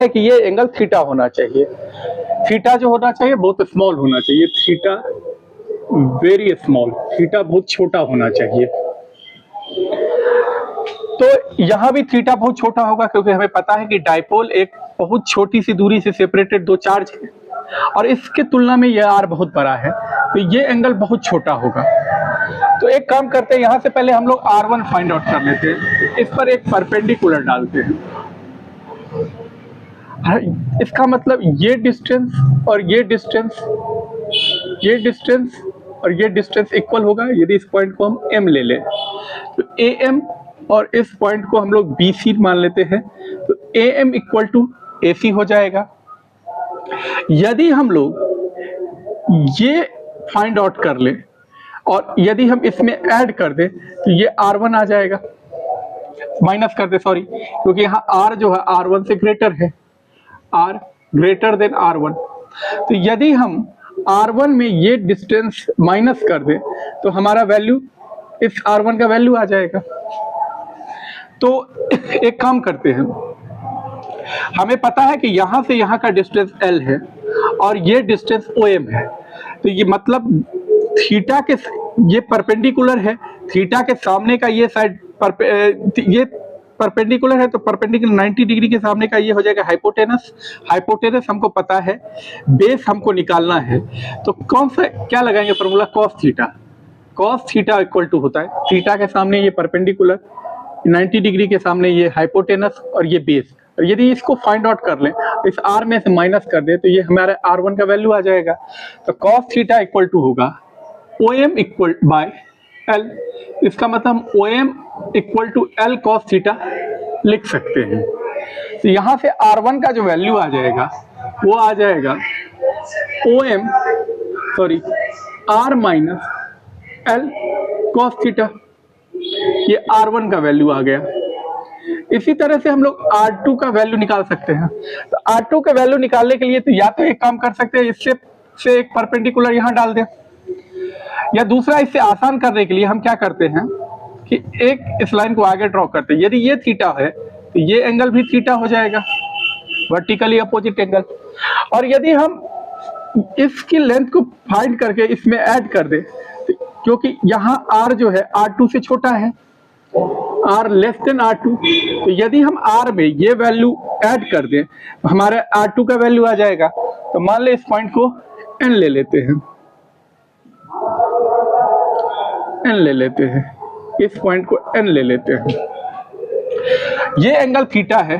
है कि ये एंगल थीटा होना चाहिए। थीटा जो होना चाहिए बहुत स्मॉल होना चाहिए, थीटा वेरी स्मॉल, थीटा बहुत छोटा होना चाहिए। तो यहां भी थीटा बहुत छोटा होगा क्योंकि हमें पता है कि डाइपोल एक बहुत छोटी सी दूरी से सेपरेटेड दो चार्ज है और इसके तुलना में यह आर बहुत बड़ा है, तो ये एंगल बहुत छोटा होगा। तो एक काम करते हैं, यहां से पहले हम लोग R1 फाइंड आउट कर लेते हैं। इस पर एक परपेंडिकुलर डालते हैं। इसका मतलब ये डिस्टेंस और ये डिस्टेंस, ये डिस्टेंस और ये डिस्टेंस इक्वल होगा यदि इस पॉइंट को हम m ले लें। तो AM और इस पॉइंट को हम लोग BC मान लेते हैं, तो AM इक्वल टू AC हो जाएगा। यदि हम लोग ये फाइंड आउट कर ले और यदि हम इसमें ऐड कर दे तो ये R1 आ जाएगा, माइनस कर दे सॉरी, क्योंकि यहाँ R जो है R1 से ग्रेटर है, R ग्रेटर देन R1। तो यदि हम R1 में ये डिस्टेंस माइनस कर दे तो हमारा वैल्यू, इस R1 का वैल्यू आ जाएगा। तो एक काम करते हैं, हमें पता है कि यहां से यहां का डिस्टेंस L है और ये डिस्टेंस OM है, तो ये मतलब थीटा के, ये परपेंडिकुलर है, थीटा के सामने का ये साइड ये परपेंडिकुलर है, तो परपेंडिकुलर 90 डिग्री के सामने का ये हो जाएगा हाइपोटेनस। हाइपोटेनस हमको पता है, बेस हमको निकालना है, तो कौन सा क्या लगाएंगे formula, cos theta. Cos theta equal to होता है थीटा के सामने ये परपेंडिकुलर, 90 डिग्री के सामने ये हाइपोटेनस और ये बेस। और यदि इसको फाइंड आउट कर लें, इस R में से माइनस कर दे तो ये हमारे R1 का वैल्यू आ जाएगा। तो कॉस थीटा इक्वल टू होगा OM इक्वल बाय L। इसका मतलब हम OM equal to L cos theta लिख सकते हैं। तो यहाँ से R1 का जो वैल्यू आ जाएगा वो आ जाएगा OM sorry R minus L cos theta, ये R1 का वैल्यू आ गया। इसी तरह से हम लोग R2 का वैल्यू निकाल सकते हैं। तो R2 का वैल्यू निकालने के लिए तो या तो एक काम कर सकते हैं, इससे से एक परपेंडिकुलर यहाँ डाल दें, या दूसरा इससे आसान करने के लिए हम क्या करते हैं कि एक इस लाइन को आगे ड्रॉ करते हैं। यदि ये थीटा है तो ये एंगल भी थीटा हो जाएगा, वर्टिकली अपोजिट एंगल। और यदि हम इसकी लेंथ को फाइंड करके इसमें ऐड कर दे, क्योंकि यहाँ R जो है R2 से छोटा है, R लेस देन R2, तो यदि हम R में ये वैल्यू ऐड कर दें हमारे R2 का वैल्यू आ जाएगा। तो मान ले इस पॉइंट को N ले लेते हैं, N ले लेते हैं, इस पॉइंट को N ले लेते हैं। ये एंगल थीटा है